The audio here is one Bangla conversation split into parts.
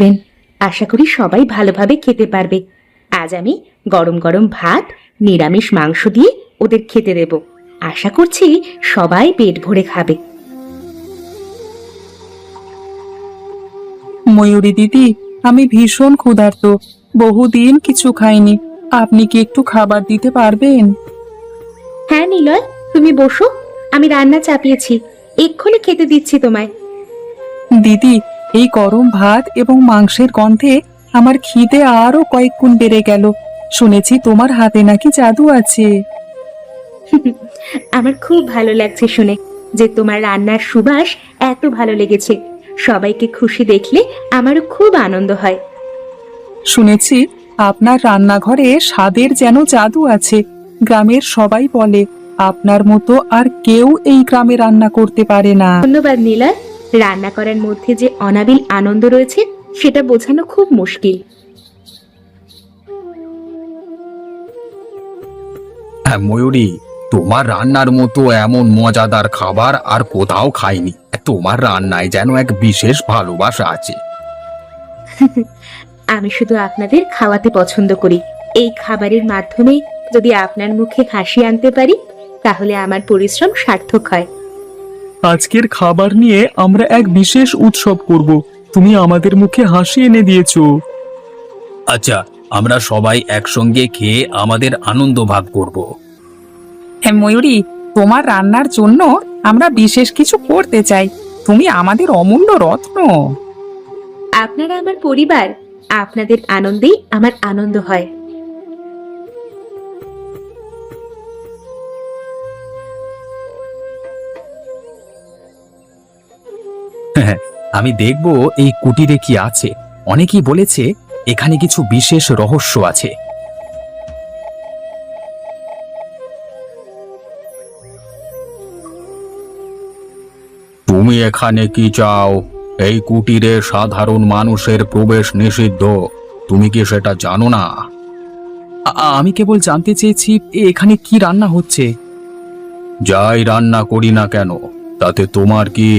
আসবেন। আশা করি সবাই ভালোভাবে খেতে পারবে। আজ আমি গরম গরম ভাত, নিরামিষ মাংস দিয়ে ওদের খেতে দেব। আশা করছি সবাই পেট ভরে খাবে। ময়ূরী দিদি, আমি ভীষণ ক্ষুধার্ত, বহুদিন কিছু খাইনি। আপনি কি একটু খাবার দিতে পারবেন? হ্যাঁ নিলয়, তুমি বসো, আমি রান্না চাপিয়েছি, এক্ষুনি খেতে দিচ্ছি তোমায়। দিদি, এই গরম ভাত এবং মাংসের গন্ধে আমার খিদে আরো কয়েক গুণ বেড়ে গেল। শুনেছি তোমার হাতে নাকি জাদু আছে। আমার খুব ভালো লাগছে শুনে যে তোমার রান্নার সুবাস এত ভালো লেগেছে। সবাইকে খুশি দেখলে আমারও খুব আনন্দ হয়। শুনেছি আপনার রান্নাঘরে স্বাদের যেন জাদু আছে। গ্রামের সবাই বলে আপনার মতো আর কেউ এই গ্রামে রান্না করতে পারে না। ধন্যবাদ নিলয়। রান্না করার মধ্যে যে অনাবিল আনন্দ রয়েছে সেটা বোঝানো খুব মুশকিল। হ্যাঁ ময়ূরী, তোমার রান্নার মতো এমন মজাদার খাবার আর কোথাও খাইনি। তোমার রান্নায় যেন এক বিশেষ ভালোবাসা আছে। আমি শুধু আপনাদের খাওয়াতে পছন্দ করি। এই খাবারের মাধ্যমে যদি আপনার মুখে হাসি আনতে পারি তাহলে আমার পরিশ্রম সার্থক হয়। আজকের খাবার নিয়ে আমরা এক বিশেষ উৎসব করব। তুমি আমাদের মুখে হাসি এনে দিয়েছো। আচ্ছা, আমরা সবাই একসঙ্গে খেয়ে আমাদের আনন্দ ভাগ করব। হ্যাঁ ময়ূরী, তোমার রান্নার জন্য আমরা বিশেষ কিছু করতে চাই। তুমি আমাদের অমূল্য রত্ন। আপনারা আমার পরিবার, আপনাদের আনন্দেই আমার আনন্দ হয়। হ্যাঁ, আমি দেখব এই কুটিরে কি আছে। অনেকেই বলেছে এখানে কিছু বিশেষ রহস্য আছে। তুমি এখানে কি চাও? এই কুটিরে সাধারণ মানুষের প্রবেশ নিষিদ্ধ। তুমি কি সেটা জানো না? আমি কেবল জানতে চেয়েছি এখানে কি রান্না হচ্ছে। যাই রান্না করি না কেন, তাতে তোমার কি?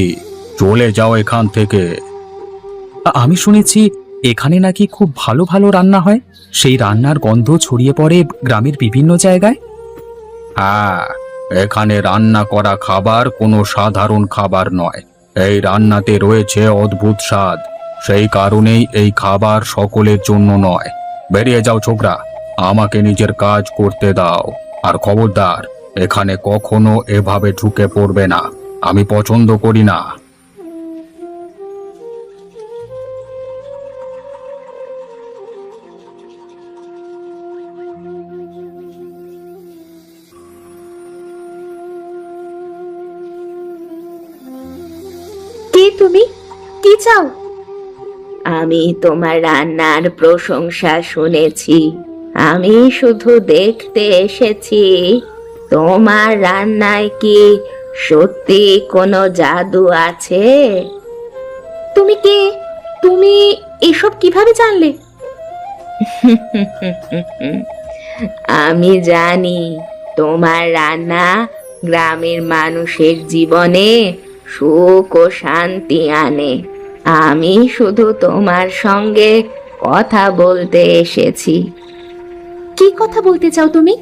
চলে যাও এখান থেকে। আমি শুনেছি এখানে নাকি খুব ভালো ভালো রান্না হয়। সেই রান্নার গন্ধ ছড়িয়ে পড়ে গ্রামের বিভিন্ন জায়গায়। হ্যাঁ, এখানে রান্না করা খাবার কোনো সাধারণ খাবার নয়। এই রান্নাতে রয়েছে অদ্ভুত স্বাদ। সেই কারণেই এই খাবার সকলের জন্য নয়। বেরিয়ে যাও ছোকরা, আমাকে নিজের কাজ করতে দাও। আর খবরদার, এখানে কখনো এভাবে ঢুকে পড়বে না। আমি পছন্দ করি না। কে তুমি? কি চাও? আমি তোমার রান্নার প্রশংসা শুনেছি। আমি শুধু দেখতে এসেছি তোমার রান্নায় কি সত্যি কোনো জাদু আছে। তুমি কে? তুমি এসব কিভাবে জানলে? আমি জানি তোমার রান্না গ্রামের মানুষের জীবনে সুখ ও শান্তি আনে। আমি শুধু তোমার সঙ্গে কথা বলতে এসেছি। কি কথা বলতে চাও তুমি?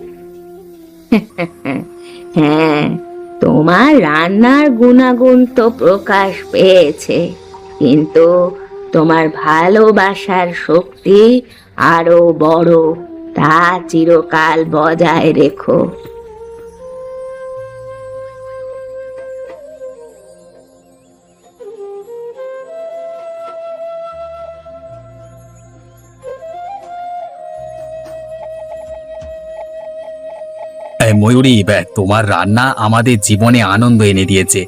হ্যাঁ, তোমার রান্নার গুণাগুণ তো প্রকাশ পেয়েছে, কিন্তু তোমার ভালোবাসার শক্তি আরো বড়। তা চিরকাল বজায় রেখো। এই ময়ূরী, তোমার রান্না আমাদের জীবনে আনন্দ এনে দিয়েছে।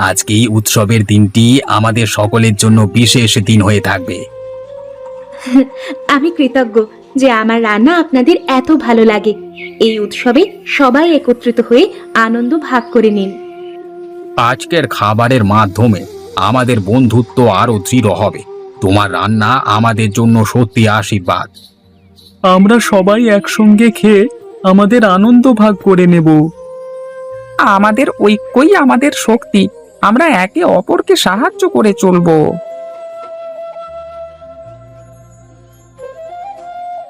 আজকে এই উৎসবের দিনটি আমাদের সকলের জন্য বিশেষ দিন হয়ে থাকবে। আমি কৃতজ্ঞ যে আমার রান্না আপনাদের এত ভালো লাগে। এই উৎসবে সবাই একত্রিত হয়ে আনন্দ ভাগ করে নিন। আজকের খাবারের মাধ্যমে আমাদের বন্ধুত্ব আরো দৃঢ় হবে। তোমার রান্না আমাদের জন্য সত্যি আশীর্বাদ। আমরা সবাই একসঙ্গে খেয়ে আমাদের আনন্দ ভাগ করে নেব। আমাদের ঐক্যই আমাদের শক্তি। আমরা একে অপরকে সাহায্য করে চলবো।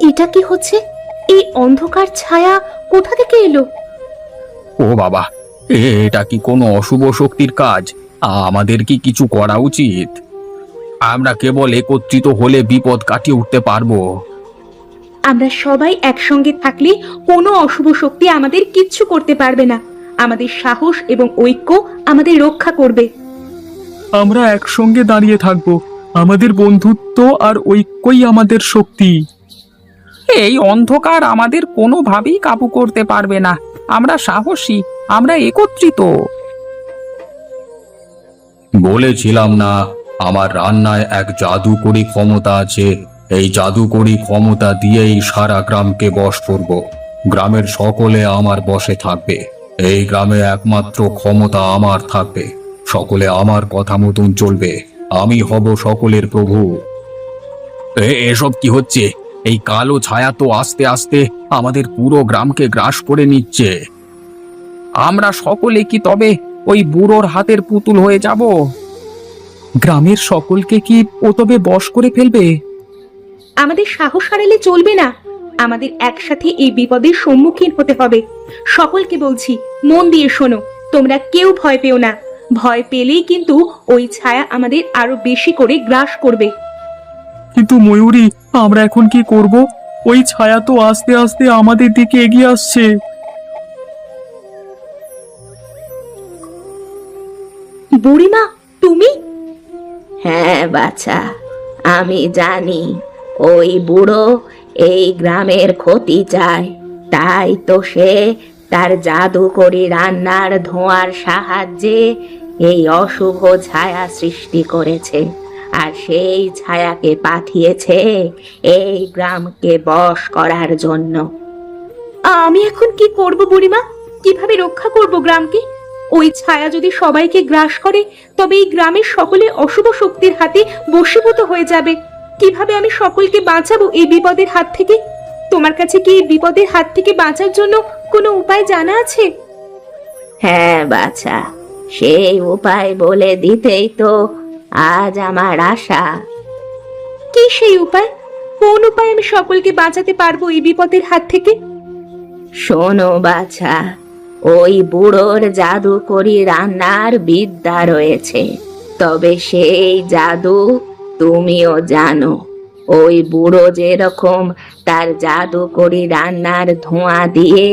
এটা কি হচ্ছে? এই অন্ধকার ছায়া কোথা থেকে এলো? ও বাবা, এটা কি কোনো অশুভ শক্তির কাজ? আমাদের কি কিছু করা উচিত? আমরা কেবল একত্রিত হলে বিপদ কাটিয়ে উঠতে পারবো। আমরা সবাই একসঙ্গে থাকলে কোনো অশুভ শক্তি আমাদের কিচ্ছু করতে পারবে না। আমাদের সাহস এবং ঐক্য আমাদের রক্ষা করবে। আমরা একসঙ্গে দাঁড়িয়ে থাকব। আমাদের বন্ধুত্ব আর ঐক্যই আমাদের শক্তি। এই অন্ধকার আমাদের কোনোভাবেই কাবু করতে পারবে না। আমরা সাহসী, আমরা একত্রিত। বলেছিলাম না, আমার রান্নায় এক জাদুকরী ক্ষমতা আছে। এই জাদুকরী ক্ষমতা দিয়েই সারা গ্রামকে বশ করব। গ্রামের সকলে আমার বশে থাকবে। এই গ্রামে একমাত্র ক্ষমতা আমার থাকবে। সকলে আমার কথা মতন চলবে। আমি হব সকলের প্রভু। এসব কি হচ্ছে? এই কালো ছায়া তো আস্তে আস্তে আমাদের পুরো গ্রামকে গ্রাস করে নিচ্ছে। আমরা সকলে কি তবে ওই বুড়োর হাতের পুতুল হয়ে যাব? গ্রামের সকলকে কি ও তবে বশ করে ফেলবে? আমাদের সাহস হারালে চলবে না। আমাদের একসাথে এই বিপদের সম্মুখীন হতে হবে। সকলকে বলছি, মন দিয়ে শোনো। তোমরা কেউ ভয় পেও না। ভয় পেলেই কিন্তু ওই ছায়া আমাদের আরো বেশি করে গ্রাস করবে। কিন্তু ময়ূরী, আমরা এখন কি করব? ওই ছায়া তো আস্তে আস্তে আমাদের দিকে এগিয়ে আসছে। বুড়িমা, তুমি? হ্যাঁ বাছা, আমি জানি ওই বুড়ো এই গ্রামের ক্ষতি চায়। তাই তো সে তার জাদুকরি রান্নার ধোঁয়ার সাহায্যে এই অশুভ ছায়া সৃষ্টি করেছে। আর সেই ছায়াকে পাঠিয়েছে এই গ্রামকে বশ করার জন্য। আমি এখন কি করব বুড়িমা? কিভাবে রক্ষা করব গ্রামকে? ওই ছায়া যদি সবাইকে গ্রাস করে, তবে এই গ্রামের সকলে অশুভ শক্তির হাতে বশীভূত হয়ে যাবে। কিভাবে আমি সকলকে বাঁচাবো এই বিপদের হাত থেকে? তোমার কাছে কি এই বিপদের হাত থেকে বাঁচার জন্য কোনো উপায় জানা আছে? হ্যাঁ বাছা, সেই উপায় বলে দিতেই তো আজ আমার আশা। কি সেই উপায়? কোন উপায় আমি সকলকে বাঁচাতে পারবো এই বিপদের হাত থেকে? শোনো বাছা, ওই বুড়োর জাদুকরি রান্নার বিদ্যা রয়েছে। তবে সেই জাদু তুমিও জানো। ওই বুড়ো যেরকম তার জাদুকরি রান্নার ধোঁয়া দিয়ে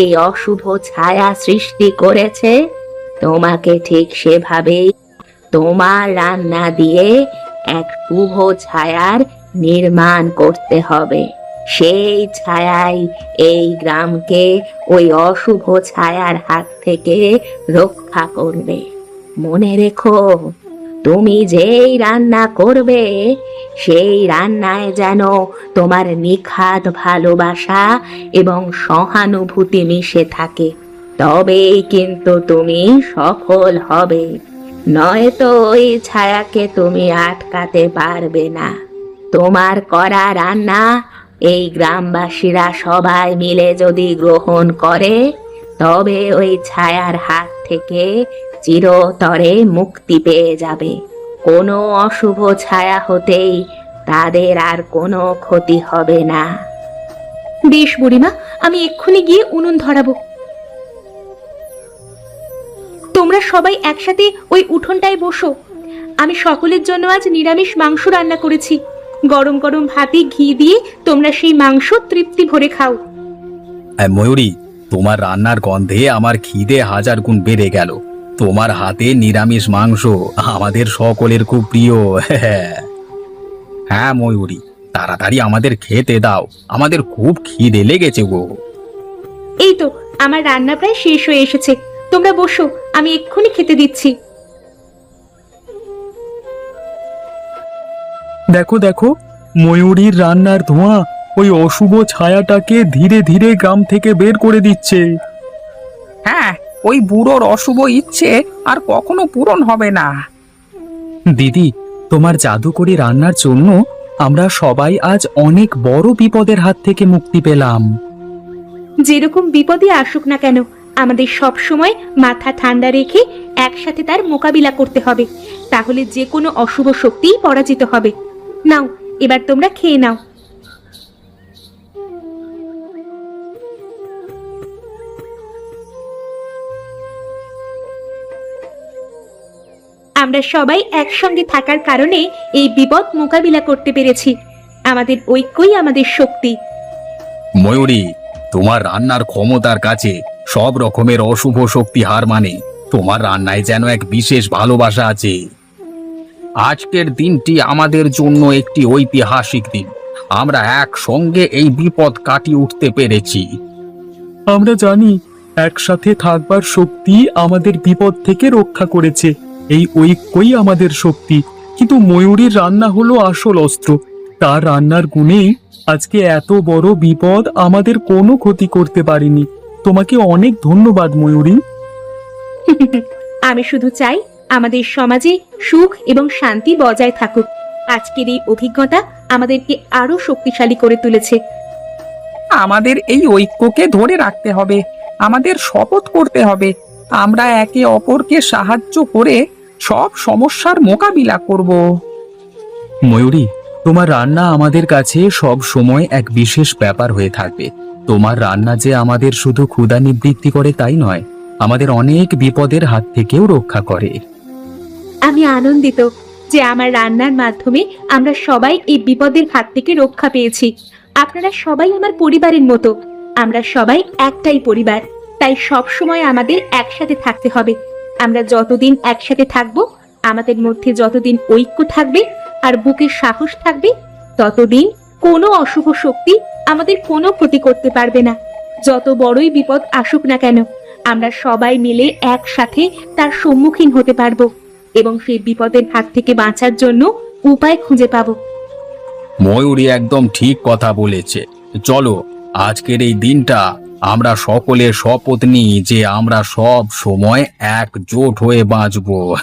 এই অশুভ ছায়া সৃষ্টি করেছে, তোমাকে ঠিক সেভাবেই তোমার রান্না দিয়ে এক শুভ ছায়ার নির্মাণ করতে হবে। সেই ছায়াই এই গ্রামকে ওই অশুভ ছায়ার হাত থেকে রক্ষা করবে। মনে রেখো, তুমি যেই রান্না করবে সেই রান্নায় যেন তোমার নিখাদ ভালোবাসা এবং সহানুভূতি মিশে থাকে। তবেই কিন্তু তুমি সফল হবে। নয়তো ওই ছায়াকে তুমি আটকাতে পারবে না। তোমার করা রান্না এই গ্রামবাসীরা সবাই মিলে যদি গ্রহণ করে, তবে ওই ছায়ার হাত থেকে চিরতরে মুক্তি পেয়ে যাবে। কোনো অশুভ ছায়া হতেই তাদের আর কোনো ক্ষতি হবে না। বেশ বুড়িমা, আমি এক্ষুনি গিয়ে উনুন ধরাবো। তোমরা সবাই একসাথে ওই উঠোনটায় বসো। আমি সকলের জন্য আজ নিরামিষ মাংস রান্না করেছি। গরম গরম ভাতে ঘি দিয়ে তোমরা সেই মাংস তৃপ্তি ভরে খাও। ময়ূরী, তোমার রান্নার গন্ধে আমার খিদে হাজার গুণ বেড়ে গেল। তোমার হাতে নিরামিষ মাংস আমাদের সকলের খুব প্রিয়। হ্যাঁ ময়ূরী, তাড়াতাড়ি আমাদের খেতে দাও, আমাদের খুব খিদে লেগেছে গো। এই তো আমার রান্না প্রায় শেষ হয়ে এসেছে। তোমরা বসো, আমি এক্ষুনি খেতে দিচ্ছি। দেখো দেখো, ময়ূরীর রান্নার ধোঁয়া ওই অশুভ ছায়াটাকে ধীরে ধীরে গ্রাম থেকে বের করে দিচ্ছে। হ্যাঁ, ওই বুড়োর অশুভ ইচ্ছে আর কখনো পূরণ হবে না। দিদি, তোমার জাদুকরি রান্নার জন্য আমরা সবাই আজ অনেক বড় বিপদের হাত থেকে মুক্তি পেলাম। যেরকম বিপদই আসুক না কেন, আমাদের সব সময় মাথা ঠান্ডা রেখে একসাথে তার মোকাবিলা করতে হবে। তাহলে যে কোনো অশুভ শক্তিই পরাজিত হবে। নাও, এবার তোমরা খেয়ে নাও। আমরা সবাই একসঙ্গে থাকার কারণে এই বিপদ মোকাবিলা করতে পেরেছি। আমাদের ঐক্যই আমাদের শক্তি। ময়ূরী, তোমার রান্নার ক্ষমতার কাছে সব রকমের অশুভ শক্তি হার মানে। তোমার রান্নায় যেন এক বিশেষ ভালোবাসা আছে। আজকের দিনটি আমাদের জন্য একটি ঐতিহাসিক দিন। আমরা একসঙ্গে এই বিপদ কাটিয়ে উঠতে পেরেছি। আমরা জানি একসাথে থাকবার শক্তি আমাদের বিপদ থেকে রক্ষা করেছে। এই ঐক্যই আমাদের শক্তি। কিন্তু ময়ূরীর রান্না হলো আসল অস্ত্র। তার রান্নার গুণেই আজকে এত বড় বিপদ আমাদের কোনো ক্ষতি করতে পারেনি। তোমাকে অনেক ধন্যবাদ ময়ূরী। আমি শুধু চাই আমাদের সমাজে সুখ এবং শান্তি বজায় থাকুক। আজকের এই অভিজ্ঞতা আমাদেরকে আরো শক্তিশালী করে তুলেছে। আমাদের এই ঐক্যকে ধরে রাখতে হবে। আমাদের শপথ করতে হবে আমরা একে অপরকে সাহায্য করে সব সমস্যার মোকাবিলা করব। ময়ূরী, তোমার রান্না আমাদের কাছে সব সময় এক বিশেষ ব্যাপার হয়ে থাকবে। তোমার রান্না যে আমাদের শুধু ক্ষুধা নিবৃত্তি করে তাই নয়, আমাদের অনেক বিপদের হাত থেকেও রক্ষা করে। আমি আনন্দিত যে আমার রান্নার মাধ্যমে আমরা সবাই এই বিপদের হাত থেকে রক্ষা পেয়েছি। আপনারা সবাই আমার পরিবারের মতো। আমরা সবাই একটাই পরিবার, তাই সব সময় আমাদের একসাথে থাকতে হবে। আমরা যতদিন একসাথে থাকব, আমাদের মধ্যে যতদিন ঐক্য থাকবে আর বুকের সাহস থাকবে, ততদিন কোনো অশুভ শক্তি আমাদের কোনো ক্ষতি করতে পারবে না। যত বড়ই বিপদ আসুক না কেন, আমরা সবাই মিলে একসাথে তার সম্মুখীন হতে পারবো এবং সেই বিপদের হাত থেকে বাঁচার জন্য উপায় খুঁজে পাবো। ময়ূরী একদম ঠিক কথা বলেছে। চলো, আজকের এই দিনটা আমরা সকলে শপথ নিই যে আমরা সব সময় একজোট হয়ে বাঁচবো।